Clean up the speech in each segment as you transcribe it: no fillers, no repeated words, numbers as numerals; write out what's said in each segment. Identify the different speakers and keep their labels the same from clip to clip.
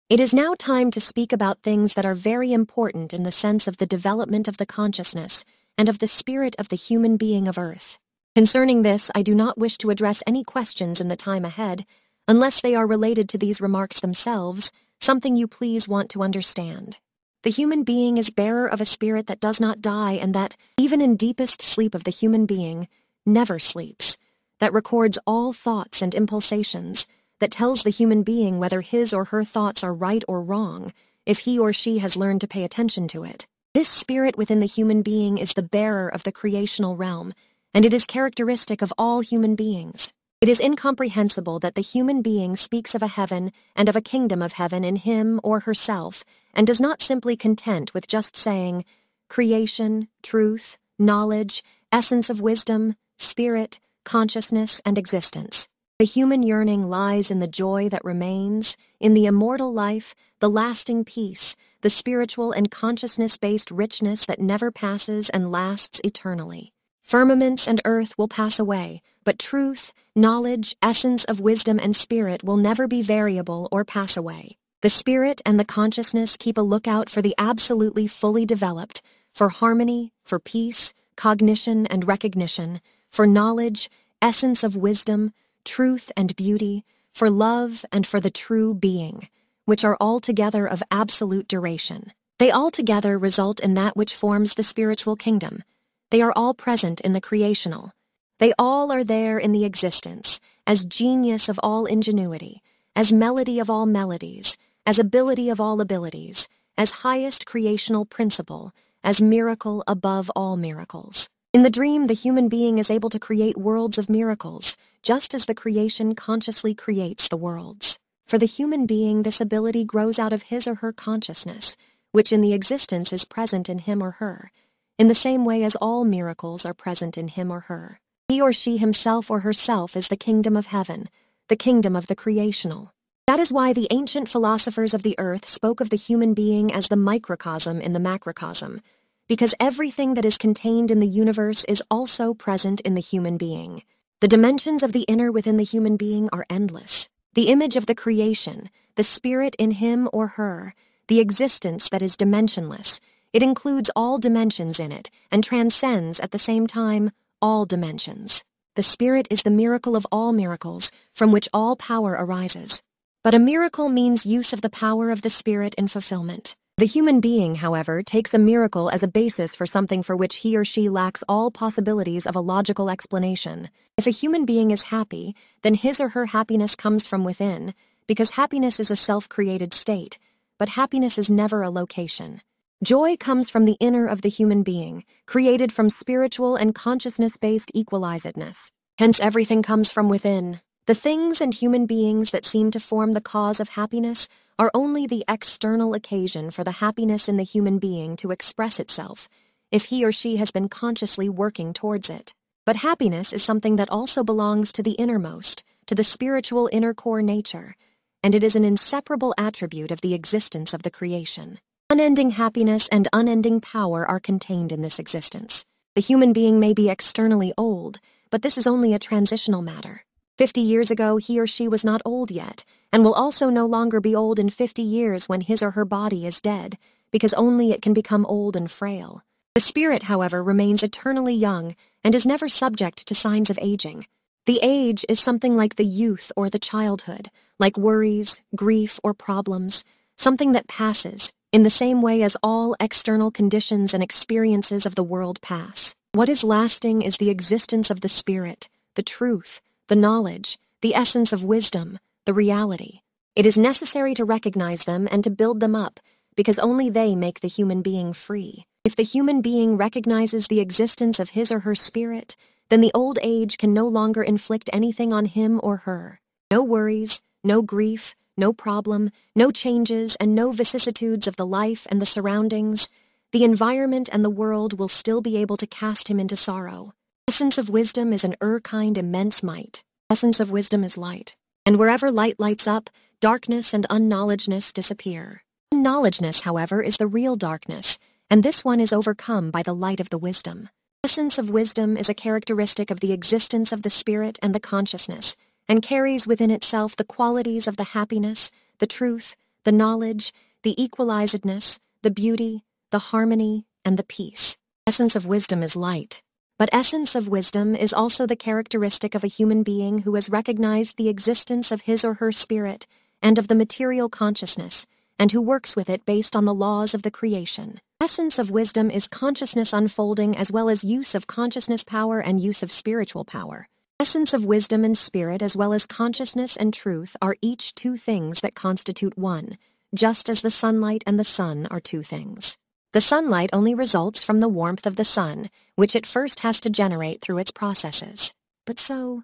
Speaker 1: It is now time to speak about things that are very important in the sense of the development of the consciousness and of the spirit of the human being of Earth. Concerning this, I do not wish to address any questions in the time ahead, unless they are related to these remarks themselves, something you please want to understand. The human being is bearer of a spirit that does not die and that, even in deepest sleep of the human being, never sleeps, that records all thoughts and impulsations, that tells the human being whether his or her thoughts are right or wrong, if he or she has learned to pay attention to it. This spirit within the human being is the bearer of the creational realm, and it is characteristic of all human beings. It is incomprehensible that the human being speaks of a heaven and of a kingdom of heaven in him or herself, and does not simply content with just saying, creation, truth, knowledge, essence of wisdom, spirit, consciousness, and existence. The human yearning lies in the joy that remains, in the immortal life, the lasting peace, the spiritual and consciousness-based richness that never passes and lasts eternally. Firmaments and earth will pass away, but truth, knowledge, essence of wisdom, and spirit will never be variable or pass away. The spirit and the consciousness keep a lookout for the absolutely fully developed, for harmony, for peace, cognition and recognition, for knowledge, essence of wisdom, truth and beauty, for love and for the true being, which are altogether of absolute duration. They altogether result in that which forms the spiritual kingdom. They are all present in the creational. They all are there in the existence, as genius of all ingenuity, as melody of all melodies, as ability of all abilities, as highest creational principle, as miracle above all miracles. In the dream, the human being is able to create worlds of miracles, just as the creation consciously creates the worlds. For the human being, this ability grows out of his or her consciousness, which in the existence is present in him or her, in the same way as all miracles are present in him or her. He or she himself or herself is the kingdom of heaven, the kingdom of the creational. That is why the ancient philosophers of the earth spoke of the human being as the microcosm in the macrocosm, because everything that is contained in the universe is also present in the human being. The dimensions of the inner within the human being are endless. The image of the creation, the spirit in him or her, the existence that is dimensionless, it includes all dimensions in it and transcends at the same time all dimensions. The spirit is the miracle of all miracles, from which all power arises. But a miracle means use of the power of the spirit in fulfillment. The human being, however, takes a miracle as a basis for something for which he or she lacks all possibilities of a logical explanation. If a human being is happy, then his or her happiness comes from within, because happiness is a self-created state, but happiness is never a location. Joy comes from the inner of the human being, created from spiritual and consciousness-based equalizedness. Hence everything comes from within. The things and human beings that seem to form the cause of happiness are only the external occasion for the happiness in the human being to express itself, if he or she has been consciously working towards it. But happiness is something that also belongs to the innermost, to the spiritual inner core nature, and it is an inseparable attribute of the existence of the creation. Unending happiness and unending power are contained in this existence. The human being may be externally old, but this is only a transitional matter. 50 years ago, he or she was not old yet, and will also no longer be old in 50 years when his or her body is dead, because only it can become old and frail. The spirit, however, remains eternally young and is never subject to signs of aging. The age is something like the youth or the childhood, like worries, grief, or problems, something that passes, in the same way as all external conditions and experiences of the world pass. What is lasting is the existence of the spirit, the truth, the knowledge, the essence of wisdom, the reality. It is necessary to recognize them and to build them up, because only they make the human being free. If the human being recognizes the existence of his or her spirit, then the old age can no longer inflict anything on him or her. No worries, no grief, no problem, no changes, and no vicissitudes of the life and the surroundings. The environment and the world will still be able to cast him into sorrow. Essence of wisdom is an kind immense might. Essence of wisdom is light. And wherever light lights up, darkness and unknowledgeness disappear. Unknowledgeness, however, is the real darkness, and this one is overcome by the light of the wisdom. Essence of wisdom is a characteristic of the existence of the spirit and the consciousness, and carries within itself the qualities of the happiness, the truth, the knowledge, the equalizedness, the beauty, the harmony, and the peace. Essence of wisdom is light. But essence of wisdom is also the characteristic of a human being who has recognized the existence of his or her spirit and of the material consciousness, and who works with it based on the laws of the creation. Essence of wisdom is consciousness unfolding as well as use of consciousness power and use of spiritual power. Essence of wisdom and spirit as well as consciousness and truth are each two things that constitute one, just as the sunlight and the sun are two things. The sunlight only results from the warmth of the sun, which it first has to generate through its processes. But so,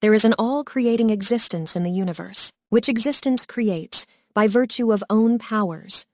Speaker 1: there is an all-creating existence in the universe, which existence creates by virtue of own powers,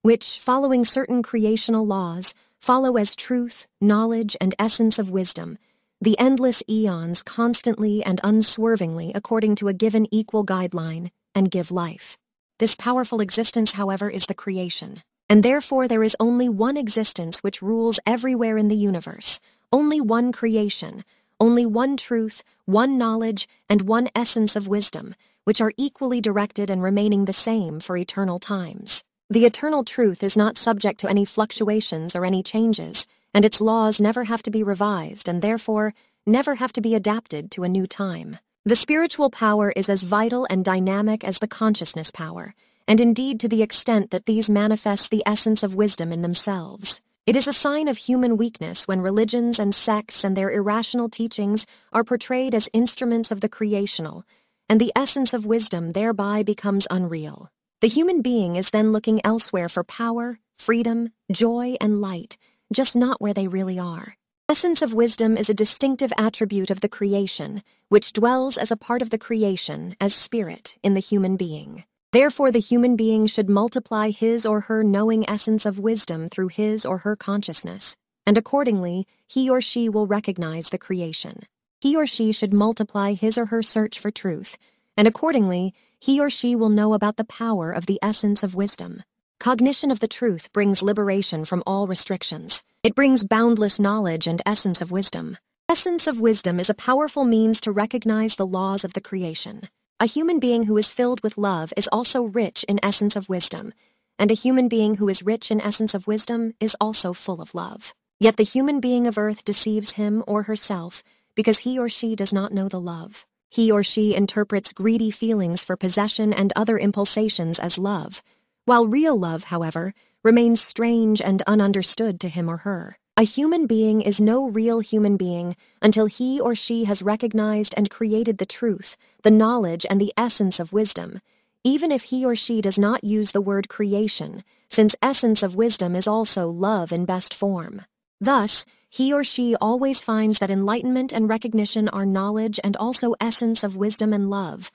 Speaker 1: which, following certain creational laws, follow as truth, knowledge, and essence of wisdom, the endless eons constantly and unswervingly according to a given equal guideline, and give life. This powerful existence, however, is the creation. And therefore there is only one existence which rules everywhere in the universe, only one creation, only one truth, one knowledge, and one essence of wisdom, which are equally directed and remaining the same for eternal times. The eternal truth is not subject to any fluctuations or any changes, and its laws never have to be revised and therefore never have to be adapted to a new time. The spiritual power is as vital and dynamic as the consciousness power, and indeed to the extent that these manifest the essence of wisdom in themselves. It is a sign of human weakness when religions and sects and their irrational teachings are portrayed as instruments of the creational, and the essence of wisdom thereby becomes unreal. The human being is then looking elsewhere for power, freedom, joy, and light, just not where they really are. Essence of wisdom is a distinctive attribute of the creation, which dwells as a part of the creation, as spirit, in the human being. Therefore the human being should multiply his or her knowing essence of wisdom through his or her consciousness, and accordingly he or she will recognize the creation. He or she should multiply his or her search for truth, and accordingly he or she will know about the power of the essence of wisdom. Cognition of the truth brings liberation from all restrictions. It brings boundless knowledge and essence of wisdom. Essence of wisdom is a powerful means to recognize the laws of the creation. A human being who is filled with love is also rich in essence of wisdom, and a human being who is rich in essence of wisdom is also full of love. Yet the human being of earth deceives him or herself because he or she does not know the love. He or she interprets greedy feelings for possession and other impulsations as love, while real love, however, remains strange and ununderstood to him or her. A human being is no real human being until he or she has recognized and created the truth, the knowledge, and the essence of wisdom, even if he or she does not use the word creation, since essence of wisdom is also love in best form. Thus, he or she always finds that enlightenment and recognition are knowledge and also essence of wisdom and love,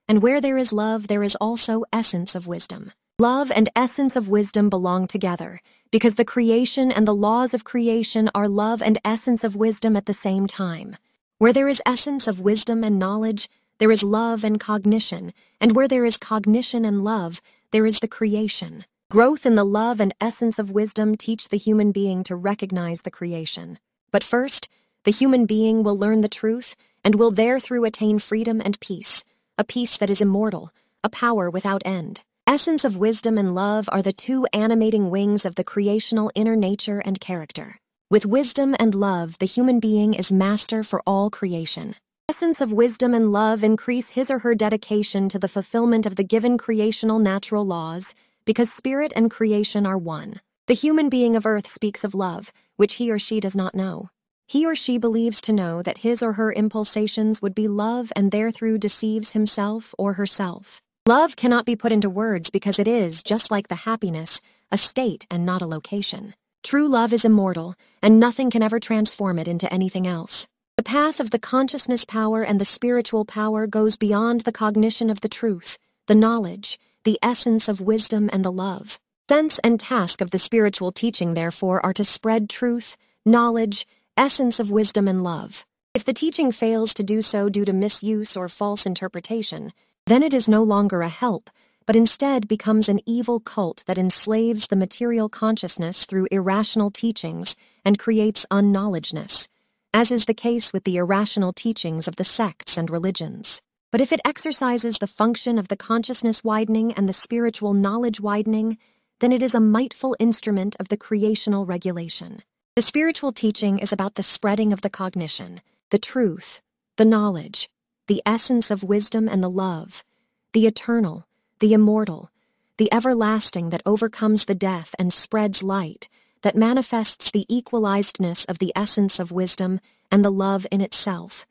Speaker 1: and where there is love, there is also essence of wisdom. Love and essence of wisdom belong together, because the creation and the laws of creation are love and essence of wisdom at the same time. Where there is essence of wisdom and knowledge, there is love and cognition, and where there is cognition and love, there is the creation. Growth in the love and essence of wisdom teach the human being to recognize the creation. But first, the human being will learn the truth and will therethrough attain freedom and peace, a peace that is immortal, a power without end. Essence of wisdom and love are the two animating wings of the creational inner nature and character. With wisdom and love, the human being is master for all creation. Essence of wisdom and love increase his or her dedication to the fulfillment of the given creational natural laws, because spirit and creation are one. The human being of earth speaks of love, which he or she does not know. He or she believes to know that his or her impulsations would be love and therethrough deceives himself or herself. Love cannot be put into words because it is, just like the happiness, a state and not a location. True love is immortal, and nothing can ever transform it into anything else. The path of the consciousness power and the spiritual power goes beyond the cognition of the truth, the knowledge, the essence of wisdom and the love. Sense and task of the spiritual teaching, therefore, are to spread truth, knowledge, essence of wisdom and love. If the teaching fails to do so due to misuse or false interpretation, then it is no longer a help, but instead becomes an evil cult that enslaves the material consciousness through irrational teachings and creates unknowledgeness, as is the case with the irrational teachings of the sects and religions. But if it exercises the function of the consciousness widening and the spiritual knowledge widening, then it is a mightful instrument of the creational regulation. The spiritual teaching is about the spreading of the cognition, the truth, the knowledge, the essence of wisdom and the love, the eternal, the immortal, the everlasting that overcomes the death and spreads light, that manifests the equalizedness of the essence of wisdom and the love in itself,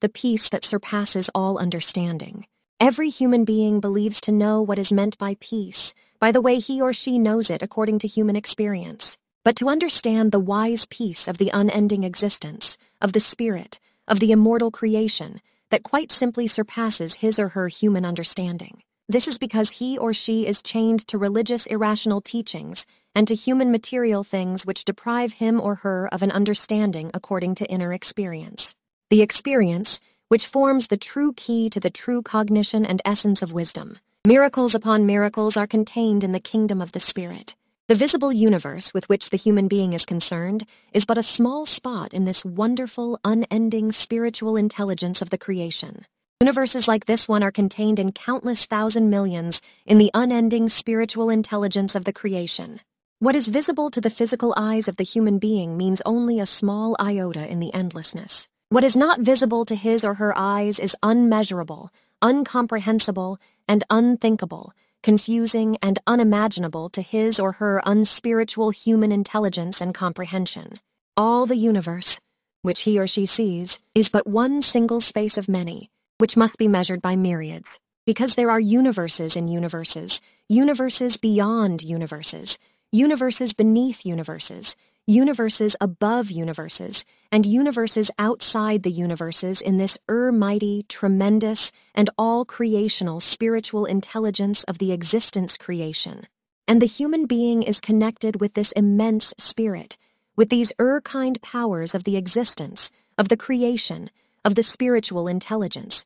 Speaker 1: the peace that surpasses all understanding. Every human being believes to know what is meant by peace, by the way he or she knows it according to human experience. But to understand the wise peace of the unending existence, of the spirit, of the immortal creation, that quite simply surpasses his or her human understanding. This is because he or she is chained to religious irrational teachings and to human material things which deprive him or her of an understanding according to inner experience. The experience, which forms the true key to the true cognition and essence of wisdom. Miracles upon miracles are contained in the kingdom of the spirit. The visible universe with which the human being is concerned is but a small spot in this wonderful, unending spiritual intelligence of the creation. Universes like this one are contained in countless thousand millions in the unending spiritual intelligence of the creation. What is visible to the physical eyes of the human being means only a small iota in the endlessness. What is not visible to his or her eyes is unmeasurable, incomprehensible, and unthinkable, confusing and unimaginable to his or her unspiritual human intelligence and comprehension. All the universe, which he or she sees, is but one single space of many, which must be measured by myriads, because there are universes in universes, universes beyond universes, universes beneath universes, universes above universes, and universes outside the universes in this mighty, tremendous, and all-creational spiritual intelligence of the existence creation. And the human being is connected with this immense spirit, with these kind powers of the existence, of the creation, of the spiritual intelligence,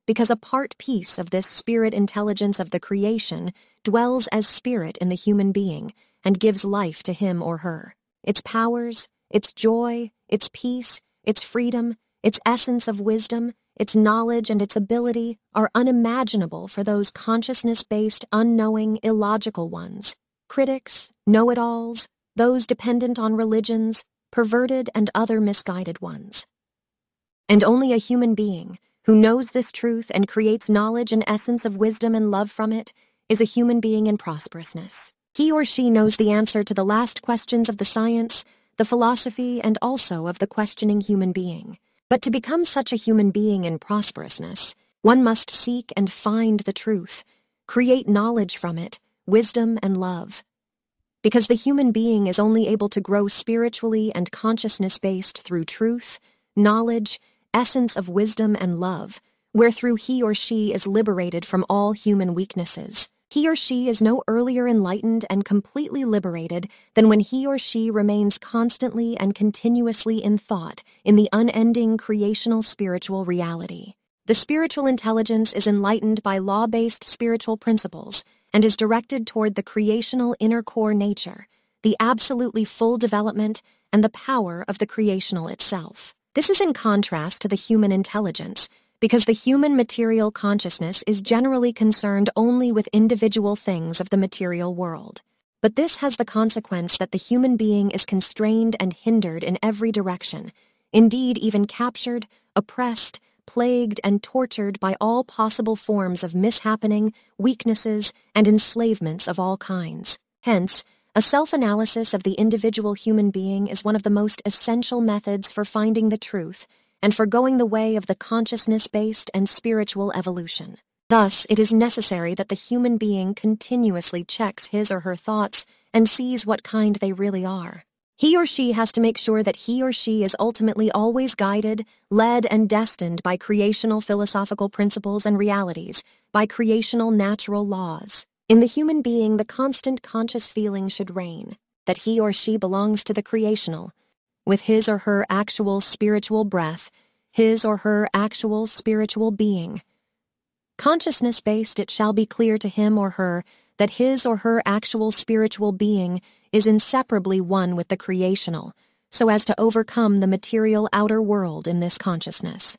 Speaker 1: because a part piece of this spirit intelligence of the creation dwells as spirit in the human being and gives life to him or her. Its powers, its joy, its peace, its freedom, its essence of wisdom, its knowledge and its ability are unimaginable for those consciousness-based, unknowing, illogical ones, critics, know-it-alls, those dependent on religions, perverted and other misguided ones. And only a human being, who knows this truth and creates knowledge and essence of wisdom and love from it, is a human being in prosperousness. He or she knows the answer to the last questions of the science, the philosophy, and also of the questioning human being. But to become such a human being in prosperousness, one must seek and find the truth, create knowledge from it, wisdom and love. Because the human being is only able to grow spiritually and consciousness-based through truth, knowledge, essence of wisdom and love, wherethrough he or she is liberated from all human weaknesses. He or she is no earlier enlightened and completely liberated than when he or she remains constantly and continuously in thought in the unending creational spiritual reality. The spiritual intelligence is enlightened by law-based spiritual principles and is directed toward the creational inner core nature, the absolutely full development and the power of the creational itself. This is in contrast to the human intelligence, because the human material consciousness is generally concerned only with individual things of the material world. But this has the consequence that the human being is constrained and hindered in every direction, indeed even captured, oppressed, plagued, and tortured by all possible forms of mishappening, weaknesses, and enslavements of all kinds. Hence, a self-analysis of the individual human being is one of the most essential methods for finding the truth and for going the way of the consciousness-based and spiritual evolution. Thus, it is necessary that the human being continuously checks his or her thoughts and sees what kind they really are. He or she has to make sure that he or she is ultimately always guided, led, and destined by creational philosophical principles and realities, by creational natural laws. In the human being, the constant conscious feeling should reign, that he or she belongs to the creational, with his or her actual spiritual breath, his or her actual spiritual being. Consciousness-based, it shall be clear to him or her that his or her actual spiritual being is inseparably one with the creational, so as to overcome the material outer world in this consciousness.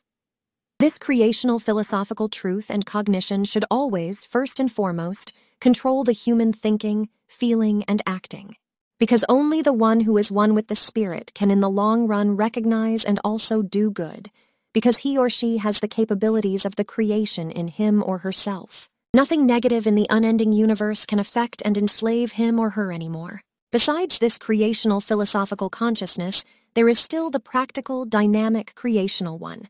Speaker 1: This creational philosophical truth and cognition should always, first and foremost, control the human thinking, feeling, and acting. Because only the one who is one with the Spirit can in the long run recognize and also do good, because he or she has the capabilities of the creation in him or herself. Nothing negative in the unending universe can affect and enslave him or her anymore. Besides this creational philosophical consciousness, there is still the practical, dynamic, creational one.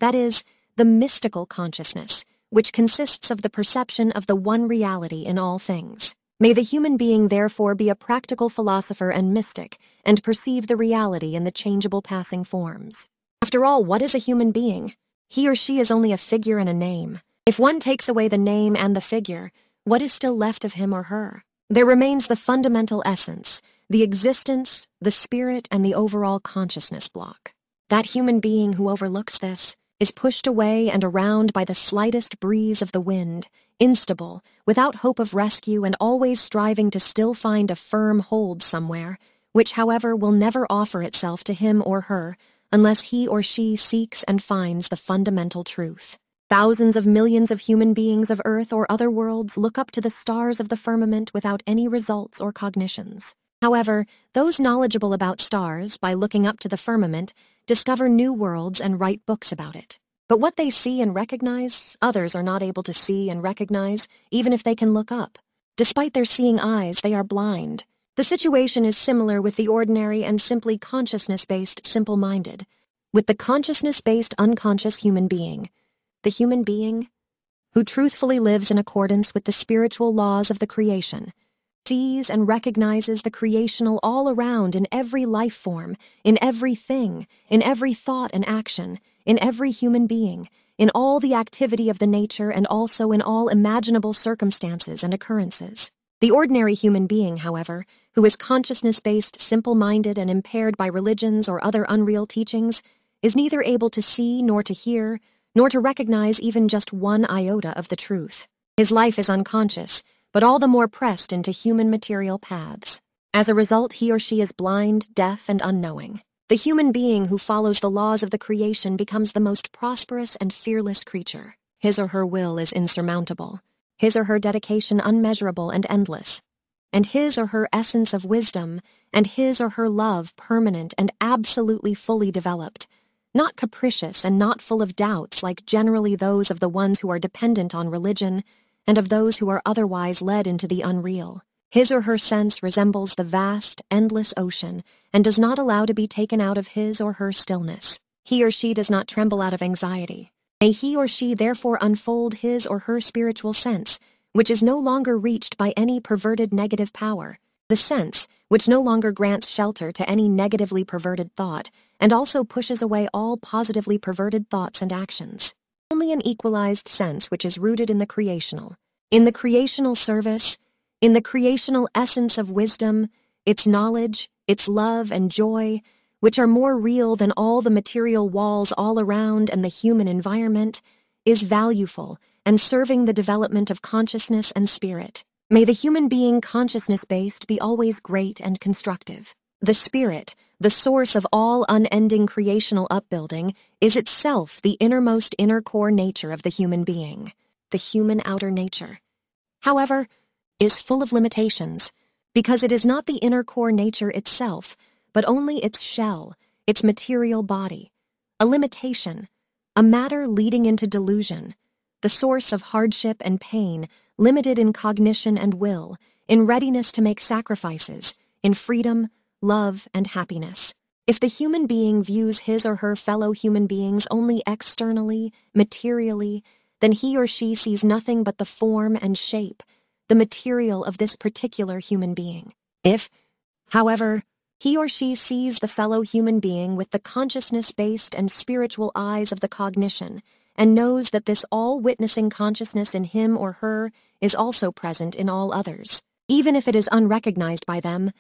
Speaker 1: That is, the mystical consciousness, which consists of the perception of the one reality in all things. May the human being therefore be a practical philosopher and mystic, and perceive the reality in the changeable passing forms. After all, what is a human being? He or she is only a figure and a name. If one takes away the name and the figure, what is still left of him or her? There remains the fundamental essence, the existence, the spirit, and the overall consciousness block. That human being who overlooks this is pushed away and around by the slightest breeze of the wind, instable, without hope of rescue and always striving to still find a firm hold somewhere, which, however, will never offer itself to him or her unless he or she seeks and finds the fundamental truth. Thousands of millions of human beings of Earth or other worlds look up to the stars of the firmament without any results or cognitions. However, those knowledgeable about stars, by looking up to the firmament, discover new worlds and write books about it. But what they see and recognize, others are not able to see and recognize, even if they can look up. Despite their seeing eyes, they are blind. The situation is similar with the ordinary and simply consciousness-based simple-minded, with the consciousness-based unconscious human being. The human being, who truthfully lives in accordance with the spiritual laws of the creation, sees and recognizes the creational all around in every life form, in every thing, in every thought and action, in every human being, in all the activity of the nature and also in all imaginable circumstances and occurrences. The ordinary human being, however, who is consciousness-based, simple-minded, and impaired by religions or other unreal teachings, is neither able to see nor to hear, nor to recognize even just one iota of the truth. His life is unconscious, but all the more pressed into human material paths. As a result, he or she is blind, deaf, and unknowing. The human being who follows the laws of the creation becomes the most prosperous and fearless creature. His or her will is insurmountable, his or her dedication unmeasurable and endless, and his or her essence of wisdom and his or her love permanent and absolutely fully developed, not capricious and not full of doubts like generally those of the ones who are dependent on religion and of those who are otherwise led into the unreal. His or her sense resembles the vast, endless ocean and does not allow to be taken out of his or her stillness. He or she does not tremble out of anxiety. May he or she therefore unfold his or her spiritual sense, which is no longer reached by any perverted negative power, the sense which no longer grants shelter to any negatively perverted thought, and also pushes away all positively perverted thoughts and actions. Only an equalized sense which is rooted in the creational service, in the creational essence of wisdom, its knowledge, its love and joy, which are more real than all the material walls all around and the human environment, is valueful and serving the development of consciousness and spirit. May the human being consciousness-based be always great and constructive. The spirit, the source of all unending creational upbuilding, is itself the innermost inner core nature of the human being, the human outer nature. However, is full of limitations, because it is not the inner core nature itself, but only its shell, its material body, a limitation, a matter leading into delusion, the source of hardship and pain, limited in cognition and will, in readiness to make sacrifices, in freedom, love, and happiness. If the human being views his or her fellow human beings only externally, materially, then he or she sees nothing but the form and shape, the material of this particular human being. If, however, he or she sees the fellow human being with the consciousness-based and spiritual eyes of the cognition, and knows that this all-witnessing consciousness in him or her is also present in all others, even if it is unrecognized by them,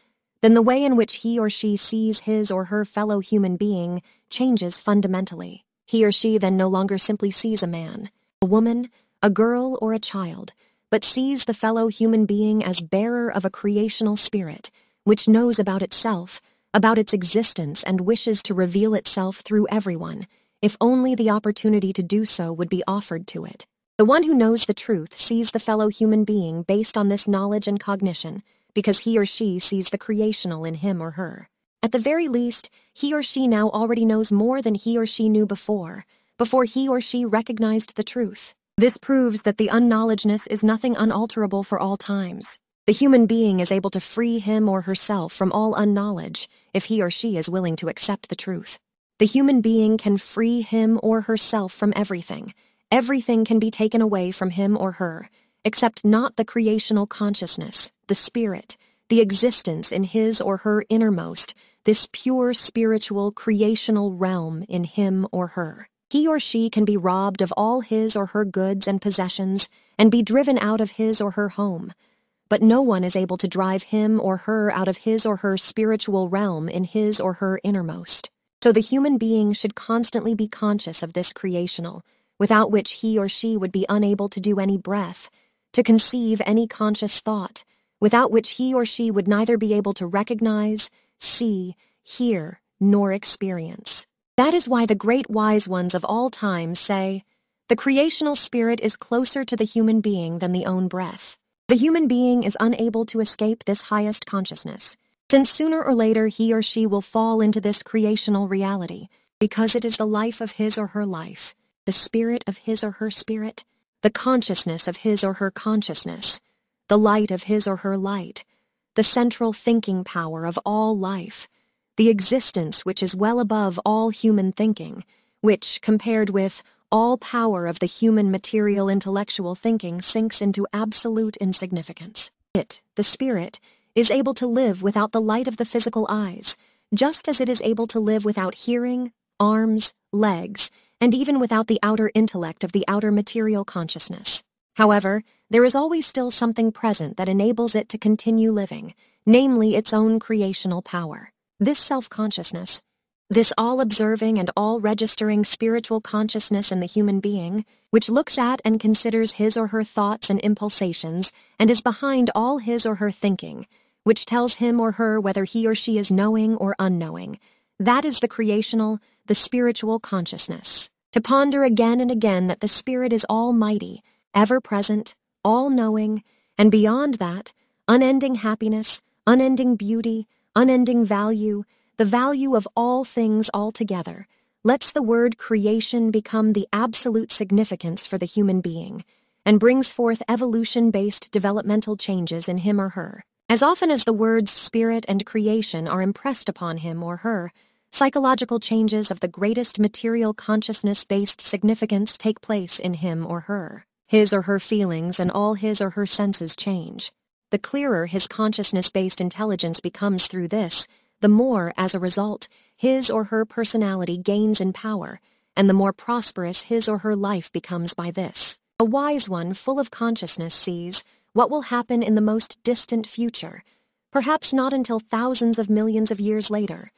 Speaker 1: then the way in which he or she sees his or her fellow human being changes fundamentally. He or she then no longer simply sees a man, a woman, a girl, or a child, but sees the fellow human being as bearer of a creational spirit, which knows about itself, about its existence, and wishes to reveal itself through everyone, if only the opportunity to do so would be offered to it. The one who knows the truth sees the fellow human being based on this knowledge and cognition, because he or she sees the creational in him or her. At the very least, he or she now already knows more than he or she knew before he or she recognized the truth. This proves that the unknowledgeness is nothing unalterable for all times. The human being is able to free him or herself from all unknowledge if he or she is willing to accept the truth. The human being can free him or herself from everything. Everything can be taken away from him or her, except not the creational consciousness, the spirit, the existence in his or her innermost, this pure spiritual creational realm in him or her. He or she can be robbed of all his or her goods and possessions and be driven out of his or her home. But no one is able to drive him or her out of his or her spiritual realm in his or her innermost. So the human being should constantly be conscious of this creational, without which he or she would be unable to do any breath, to conceive any conscious thought, without which he or she would neither be able to recognize, see, hear, nor experience. That is why the great wise ones of all time say, "The creational spirit is closer to the human being than the own breath." The human being is unable to escape this highest consciousness, since sooner or later he or she will fall into this creational reality, because it is the life of his or her life, the spirit of his or her spirit, the consciousness of his or her consciousness, the light of his or her light, the central thinking power of all life, the existence which is well above all human thinking, which, compared with all power of the human material intellectual thinking, sinks into absolute insignificance. It, the spirit, is able to live without the light of the physical eyes, just as it is able to live without hearing, arms, legs, and even without the outer intellect of the outer material consciousness. However, there is always still something present that enables it to continue living, namely its own creational power. This self-consciousness, this all-observing and all-registering spiritual consciousness in the human being, which looks at and considers his or her thoughts and impulsations and is behind all his or her thinking, which tells him or her whether he or she is knowing or unknowing, that is the creational, the spiritual consciousness. To ponder again and again that the spirit is almighty, ever-present, all-knowing, and beyond that, unending happiness, unending beauty, unending value, the value of all things altogether, lets the word creation become the absolute significance for the human being, and brings forth evolution-based developmental changes in him or her. As often as the words spirit and creation are impressed upon him or her, psychological changes of the greatest material consciousness-based significance take place in him or her. His or her feelings and all his or her senses change. The clearer his consciousness-based intelligence becomes through this, the more, as a result, his or her personality gains in power, and the more prosperous his or her life becomes by this. A wise one full of consciousness sees what will happen in the most distant future, perhaps not until thousands of millions of years later,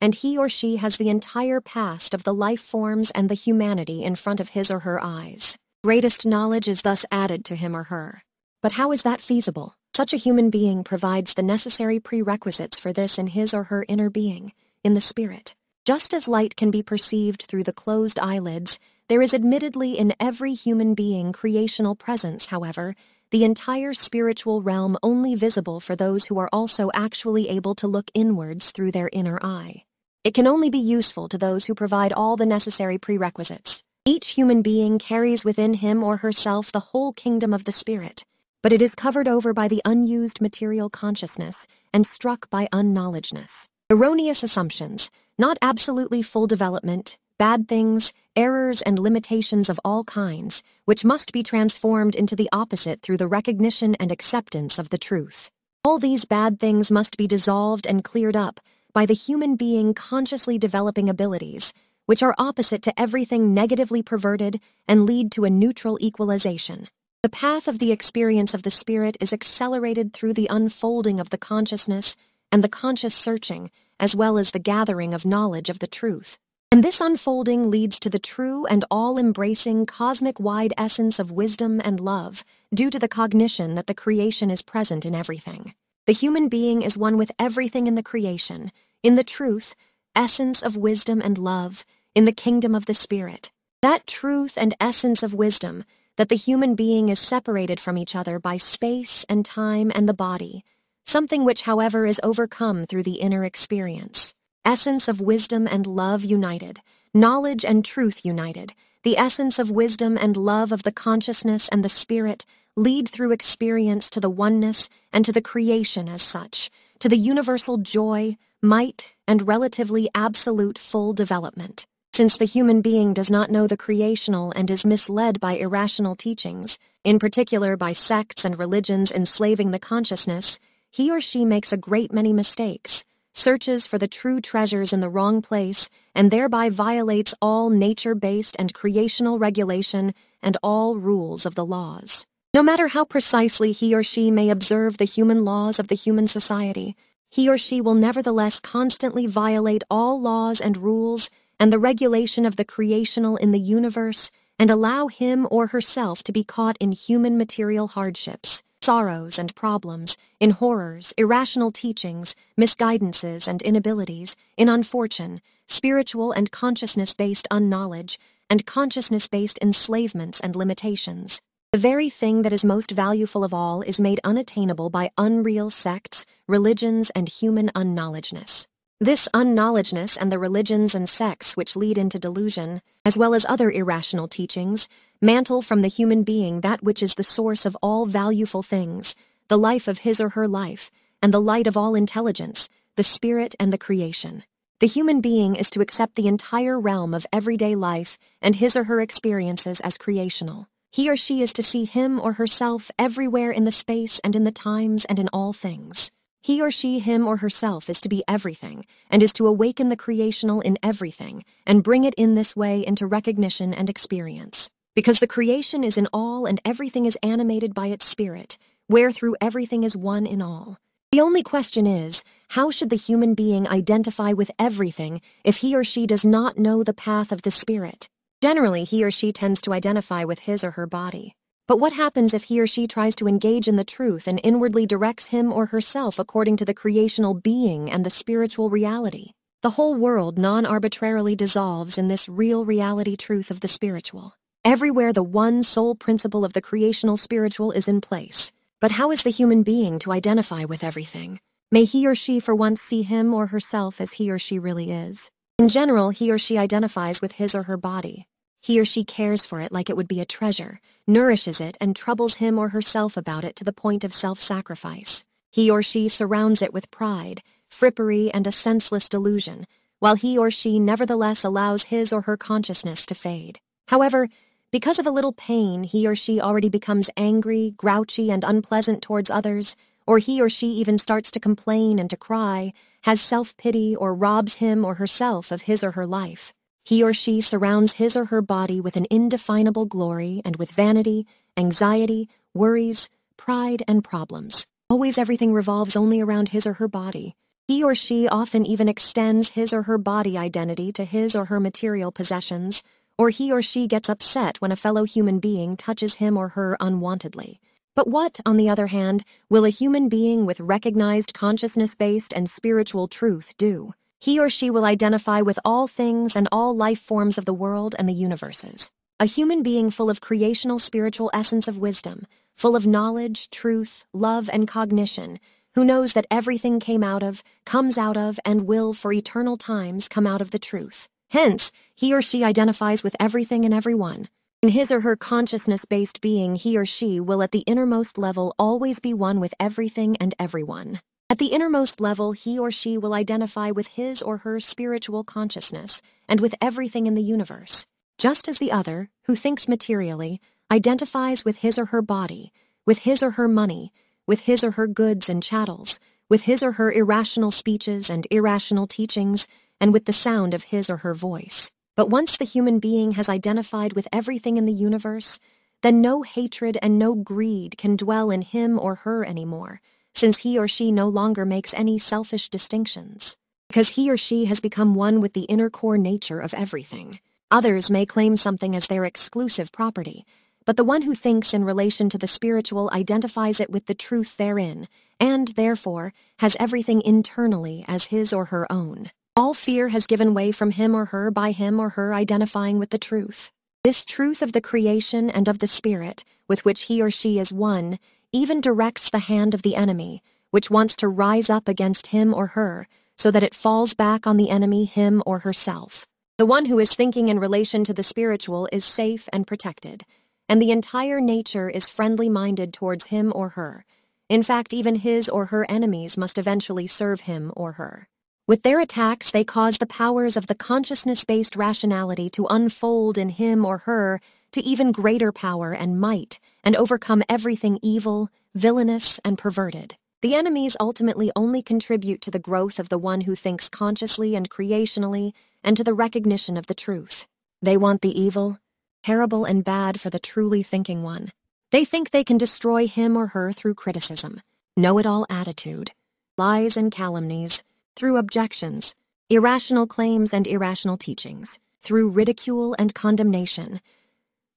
Speaker 1: and he or she has the entire past of the life forms and the humanity in front of his or her eyes. Greatest knowledge is thus added to him or her. But how is that feasible? Such a human being provides the necessary prerequisites for this in his or her inner being, in the spirit. Just as light can be perceived through the closed eyelids, there is admittedly in every human being creational presence, however, the entire spiritual realm only visible for those who are also actually able to look inwards through their inner eye. It can only be useful to those who provide all the necessary prerequisites. Each human being carries within him or herself the whole kingdom of the spirit, but it is covered over by the unused material consciousness and struck by unknowledgeness. Erroneous assumptions, not absolutely full development, bad things, errors and limitations of all kinds, which must be transformed into the opposite through the recognition and acceptance of the truth. All these bad things must be dissolved and cleared up by the human being consciously developing abilities, which are opposite to everything negatively perverted and lead to a neutral equalization. The path of the experience of the spirit is accelerated through the unfolding of the consciousness and the conscious searching, as well as the gathering of knowledge of the truth. And this unfolding leads to the true and all-embracing cosmic-wide essence of wisdom and love, due to the cognition that the creation is present in everything. The human being is one with everything in the creation. In the truth, essence of wisdom and love, in the kingdom of the Spirit. That truth and essence of wisdom, that the human being is separated from each other by space and time and the body, something which, however, is overcome through the inner experience. Essence of wisdom and love united, knowledge and truth united, the essence of wisdom and love of the consciousness and the spirit lead through experience to the oneness and to the creation as such, to the universal joy, might, and relatively absolute full development. Since the human being does not know the creational and is misled by irrational teachings, in particular by sects and religions enslaving the consciousness, he or she makes a great many mistakes, searches for the true treasures in the wrong place, and thereby violates all nature-based and creational regulation and all rules of the laws. No matter how precisely he or she may observe the human laws of the human society, he or she will nevertheless constantly violate all laws and rules and the regulation of the creational in the universe, and allow him or herself to be caught in human material hardships, sorrows and problems, in horrors, irrational teachings, misguidances and inabilities, in unfortune, spiritual and consciousness-based unknowledge, and consciousness-based enslavements and limitations. The very thing that is most valuable of all is made unattainable by unreal sects, religions, and human unknowledgeness. This unknowledgeness and the religions and sects which lead into delusion, as well as other irrational teachings, mantle from the human being that which is the source of all valuable things, the life of his or her life, and the light of all intelligence, the spirit and the creation. The human being is to accept the entire realm of everyday life and his or her experiences as creational. He or she is to see him or herself everywhere in the space and in the times and in all things. He or she, him or herself, is to be everything, and is to awaken the creational in everything, and bring it in this way into recognition and experience. Because the creation is in all and everything is animated by its spirit, wherethrough everything is one in all. The only question is, how should the human being identify with everything if he or she does not know the path of the spirit? Generally, he or she tends to identify with his or her body. But what happens if he or she tries to engage in the truth and inwardly directs him or herself according to the creational being and the spiritual reality? The whole world non-arbitrarily dissolves in this real reality truth of the spiritual. Everywhere the one sole principle of the creational spiritual is in place. But how is the human being to identify with everything? May he or she for once see him or herself as he or she really is. In general, he or she identifies with his or her body. He or she cares for it like it would be a treasure, nourishes it, and troubles him or herself about it to the point of self-sacrifice. He or she surrounds it with pride, frippery, and a senseless delusion, while he or she nevertheless allows his or her consciousness to fade. However, because of a little pain, he or she already becomes angry, grouchy, and unpleasant towards others, or he or she even starts to complain and to cry, has self-pity, or robs him or herself of his or her life. He or she surrounds his or her body with an indefinable glory and with vanity, anxiety, worries, pride, and problems. Always everything revolves only around his or her body. He or she often even extends his or her body identity to his or her material possessions, or he or she gets upset when a fellow human being touches him or her unwantedly. But what, on the other hand, will a human being with recognized consciousness-based and spiritual truth do? He or she will identify with all things and all life forms of the world and the universes. A human being full of creational spiritual essence of wisdom, full of knowledge, truth, love, and cognition, who knows that everything came out of, comes out of, and will for eternal times come out of the truth. Hence, he or she identifies with everything and everyone. In his or her consciousness-based being, he or she will at the innermost level always be one with everything and everyone. At the innermost level, he or she will identify with his or her spiritual consciousness and with everything in the universe, just as the other, who thinks materially, identifies with his or her body, with his or her money, with his or her goods and chattels, with his or her irrational speeches and irrational teachings, and with the sound of his or her voice. But once the human being has identified with everything in the universe, then no hatred and no greed can dwell in him or her anymore, since he or she no longer makes any selfish distinctions. Because he or she has become one with the inner core nature of everything. Others may claim something as their exclusive property, but the one who thinks in relation to the spiritual identifies it with the truth therein, and, therefore, has everything internally as his or her own. All fear has given way from him or her by him or her identifying with the truth. This truth of the creation and of the spirit, with which he or she is one, even directs the hand of the enemy, which wants to rise up against him or her, so that it falls back on the enemy, him or herself. The one who is thinking in relation to the spiritual is safe and protected, and the entire nature is friendly-minded towards him or her. In fact, even his or her enemies must eventually serve him or her. With their attacks, they cause the powers of the consciousness-based rationality to unfold in him or her to even greater power and might, and overcome everything evil, villainous, and perverted. The enemies ultimately only contribute to the growth of the one who thinks consciously and creationally, and to the recognition of the truth. They want the evil, terrible and bad for the truly thinking one. They think they can destroy him or her through criticism, know-it-all attitude, lies and calumnies, through objections, irrational claims and irrational teachings, through ridicule and condemnation.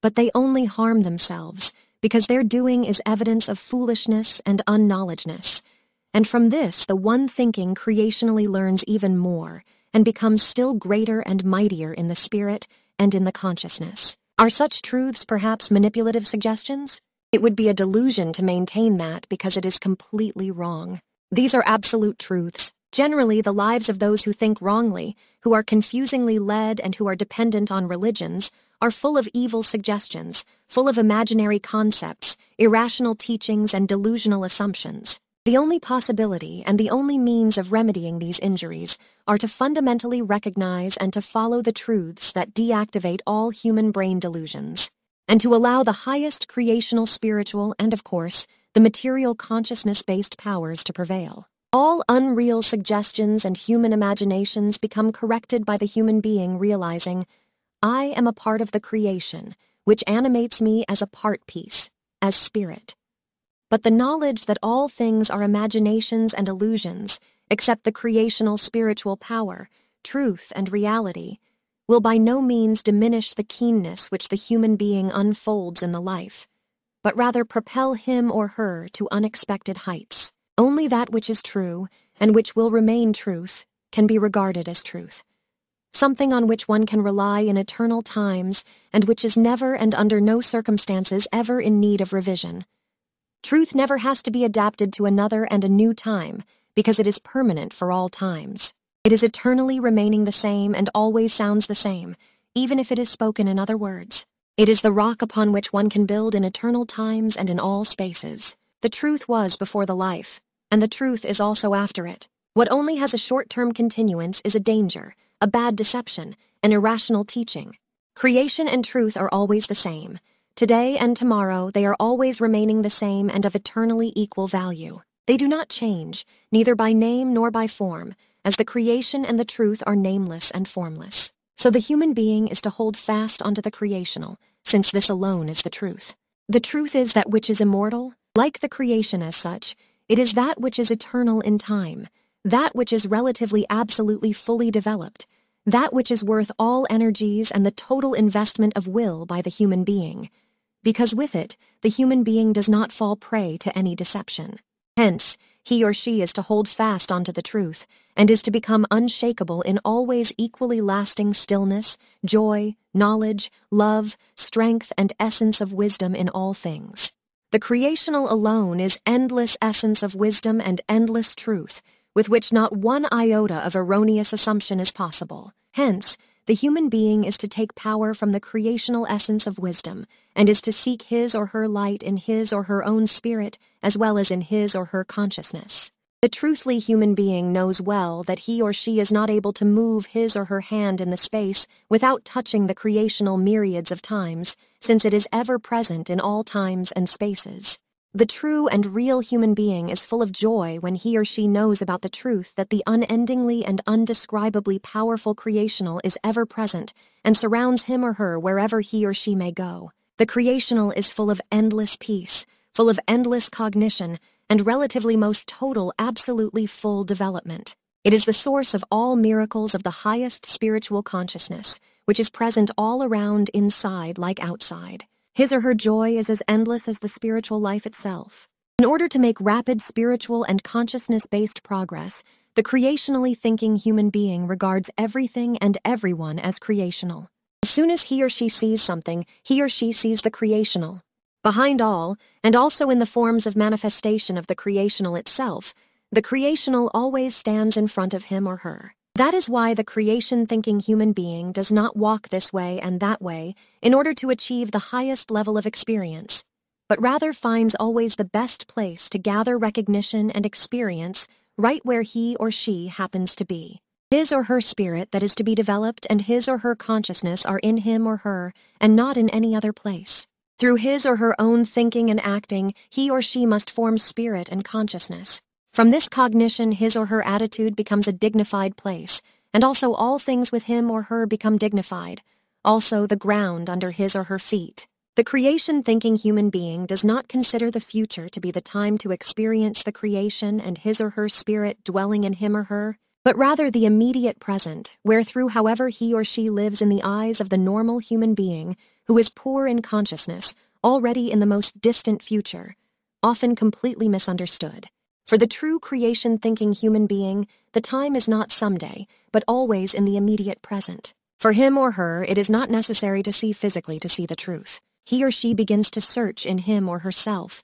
Speaker 1: But they only harm themselves, because their doing is evidence of foolishness and unknowledgeness. And from this, the one thinking creationally learns even more, and becomes still greater and mightier in the spirit and in the consciousness. Are such truths perhaps manipulative suggestions? It would be a delusion to maintain that because it is completely wrong. These are absolute truths. Generally, the lives of those who think wrongly, who are confusingly led and who are dependent on religions, are full of evil suggestions, full of imaginary concepts, irrational teachings, and delusional assumptions. The only possibility and the only means of remedying these injuries are to fundamentally recognize and to follow the truths that deactivate all human brain delusions, and to allow the highest creational spiritual and, of course, the material consciousness-based powers to prevail. All unreal suggestions and human imaginations become corrected by the human being realizing, I am a part of the creation, which animates me as a part piece, as spirit. But the knowledge that all things are imaginations and illusions, except the creational spiritual power, truth and reality, will by no means diminish the keenness which the human being unfolds in the life, but rather propel him or her to unexpected heights. Only that which is true, and which will remain truth, can be regarded as truth. Something on which one can rely in eternal times, and which is never and under no circumstances ever in need of revision. Truth never has to be adapted to another and a new time, because it is permanent for all times. It is eternally remaining the same and always sounds the same, even if it is spoken in other words. It is the rock upon which one can build in eternal times and in all spaces. The truth was before the life, and the truth is also after it. What only has a short-term continuance is a danger, a bad deception, an irrational teaching. Creation and truth are always the same. Today and tomorrow they are always remaining the same and of eternally equal value. They do not change, neither by name nor by form, as the creation and the truth are nameless and formless. So the human being is to hold fast onto the creational, since this alone is the truth. The truth is that which is immortal, like the creation as such, it is that which is eternal in time, that which is relatively absolutely fully developed, that which is worth all energies and the total investment of will by the human being, because with it, the human being does not fall prey to any deception. Hence, he or she is to hold fast onto the truth, and is to become unshakable in always equally lasting stillness, joy, knowledge, love, strength, and essence of wisdom in all things. The creational alone is endless essence of wisdom and endless truth, with which not one iota of erroneous assumption is possible. Hence, the human being is to take power from the creational essence of wisdom, and is to seek his or her light in his or her own spirit, as well as in his or her consciousness. The truthfully human being knows well that he or she is not able to move his or her hand in the space without touching the creational myriads of times, since it is ever present in all times and spaces. The true and real human being is full of joy when he or she knows about the truth that the unendingly and undescribably powerful creational is ever present and surrounds him or her wherever he or she may go. The creational is full of endless peace, full of endless cognition, and relatively most total, absolutely full development. It is the source of all miracles of the highest spiritual consciousness, which is present all around, inside like outside. His or her joy is as endless as the spiritual life itself. In order to make rapid spiritual and consciousness-based progress, The creationally thinking human being regards everything and everyone as creational. As soon as he or she sees something, he or she sees the creational. Behind all, and also in the forms of manifestation of the creational itself, the creational always stands in front of him or her. That is why the creation-thinking human being does not walk this way and that way in order to achieve the highest level of experience, but rather finds always the best place to gather recognition and experience right where he or she happens to be. His or her spirit that is to be developed and his or her consciousness are in him or her and not in any other place. Through his or her own thinking and acting, he or she must form spirit and consciousness. From this cognition, his or her attitude becomes a dignified place, and also all things with him or her become dignified, also the ground under his or her feet. The creation-thinking human being does not consider the future to be the time to experience the creation and his or her spirit dwelling in him or her, but rather the immediate present, wherethrough however he or she lives in the eyes of the normal human being who is poor in consciousness, already in the most distant future, often completely misunderstood. For the true creation-thinking human being, the time is not someday, but always in the immediate present. For him or her, it is not necessary to see physically to see the truth. He or she begins to search in him or herself,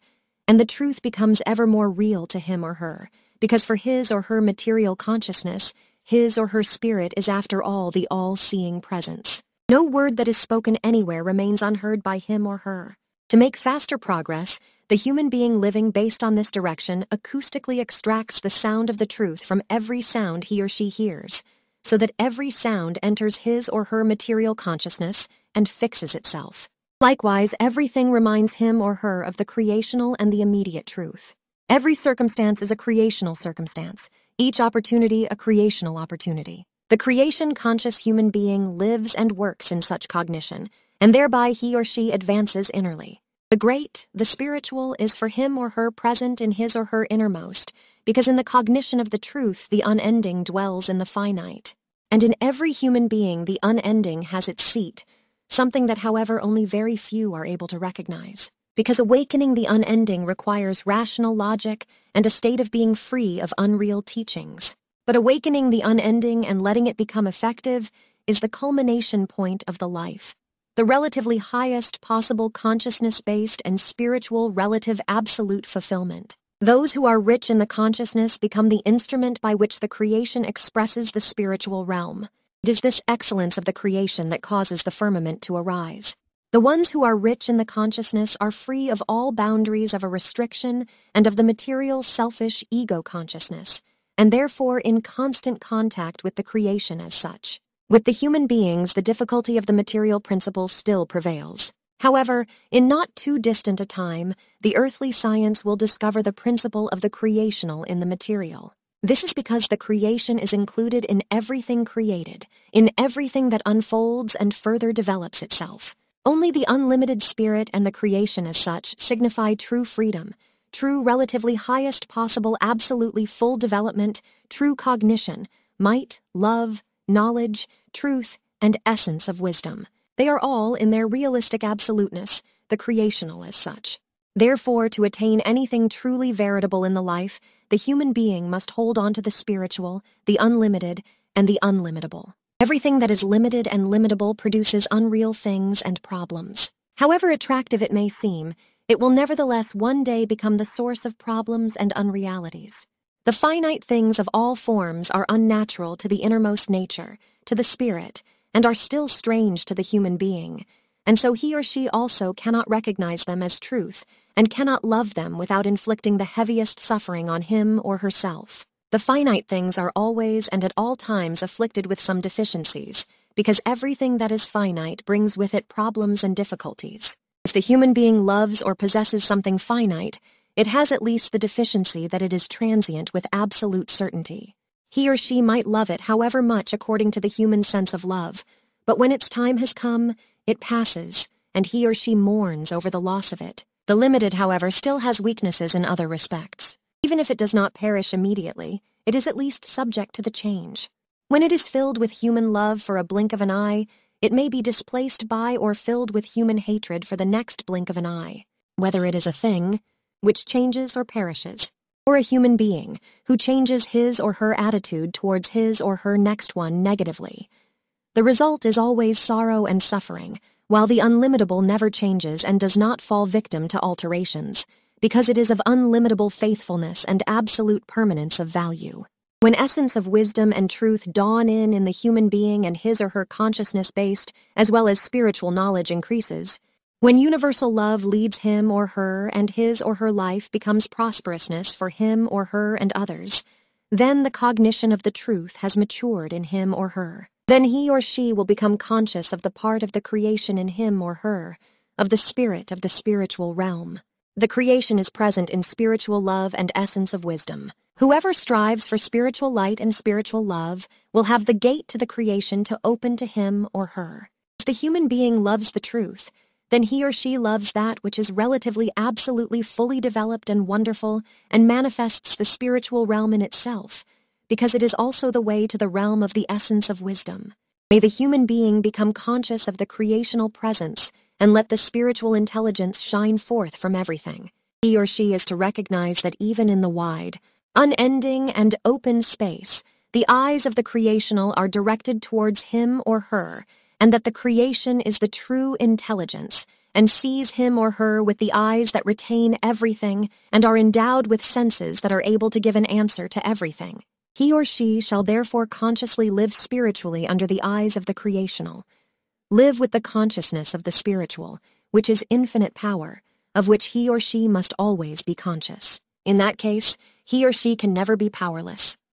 Speaker 1: and the truth becomes ever more real to him or her, because for his or her material consciousness, his or her spirit is after all the all-seeing presence. No word that is spoken anywhere remains unheard by him or her. To make faster progress, the human being living based on this direction acoustically extracts the sound of the truth from every sound he or she hears, so that every sound enters his or her material consciousness and fixes itself. Likewise, everything reminds him or her of the creational and the immediate truth. Every circumstance is a creational circumstance, each opportunity a creational opportunity. The creation-conscious human being lives and works in such cognition, and thereby he or she advances innerly. The great, the spiritual, is for him or her present in his or her innermost, because in the cognition of the truth the unending dwells in the finite. And in every human being the unending has its seat, something that, however, only very few are able to recognize. Because awakening the unending requires rational logic and a state of being free of unreal teachings. But awakening the unending and letting it become effective is the culmination point of the life, the relatively highest possible consciousness-based and spiritual relative absolute fulfillment. Those who are rich in the consciousness become the instrument by which the creation expresses the spiritual realm. It is this excellence of the creation that causes the firmament to arise. The ones who are rich in the consciousness are free of all boundaries of a restriction and of the material selfish ego consciousness, and therefore in constant contact with the creation as such. With the human beings, the difficulty of the material principle still prevails. However, in not too distant a time, the earthly science will discover the principle of the creational in the material. This is because the creation is included in everything created, in everything that unfolds and further develops itself. Only the unlimited spirit and the creation as such signify true freedom, true relatively highest possible absolutely full development, true cognition, might, love, knowledge, truth, and essence of wisdom. They are all, in their realistic absoluteness, the creational as such. Therefore, to attain anything truly veritable in the life, the human being must hold on to the spiritual, the unlimited, and the unlimitable. Everything that is limited and limitable produces unreal things and problems. However attractive it may seem, it will nevertheless one day become the source of problems and unrealities. The finite things of all forms are unnatural to the innermost nature, to the spirit, and are still strange to the human being, and so he or she also cannot recognize them as truth, and cannot love them without inflicting the heaviest suffering on him or herself. The finite things are always and at all times afflicted with some deficiencies, because everything that is finite brings with it problems and difficulties. If the human being loves or possesses something finite, it has at least the deficiency that it is transient with absolute certainty. He or she might love it however much according to the human sense of love, but when its time has come, it passes, and he or she mourns over the loss of it. The limited, however, still has weaknesses in other respects. Even if it does not perish immediately, it is at least subject to the change. When it is filled with human love for a blink of an eye, it may be displaced by or filled with human hatred for the next blink of an eye, whether it is a thing, which changes or perishes. or a human being who changes his or her attitude towards his or her next one negatively. The result is always sorrow and suffering, while the unlimitable never changes and does not fall victim to alterations, because it is of unlimitable faithfulness and absolute permanence of value. When essence of wisdom and truth dawn in the human being and his or her consciousness-based, as well as spiritual knowledge increases, when universal love leads him or her and his or her life becomes prosperousness for him or her and others, then the cognition of the truth has matured in him or her. Then he or she will become conscious of the part of the creation in him or her, of the spirit of the spiritual realm. The creation is present in spiritual love and essence of wisdom. Whoever strives for spiritual light and spiritual love will have the gate to the creation to open to him or her. If the human being loves the truth, then he or she loves that which is relatively absolutely fully developed and wonderful and manifests the spiritual realm in itself, because it is also the way to the realm of the essence of wisdom. May the human being become conscious of the creational presence and let the spiritual intelligence shine forth from everything. He or she is to recognize that even in the wide, unending and open space, the eyes of the creational are directed towards him or her, and that the creation is the true intelligence, and sees him or her with the eyes that retain everything and are endowed with senses that are able to give an answer to everything. He or she shall therefore consciously live spiritually under the eyes of the creational. Live with the consciousness of the spiritual, which is infinite power, of which he or she must always be conscious. In that case, he or she can never be powerless.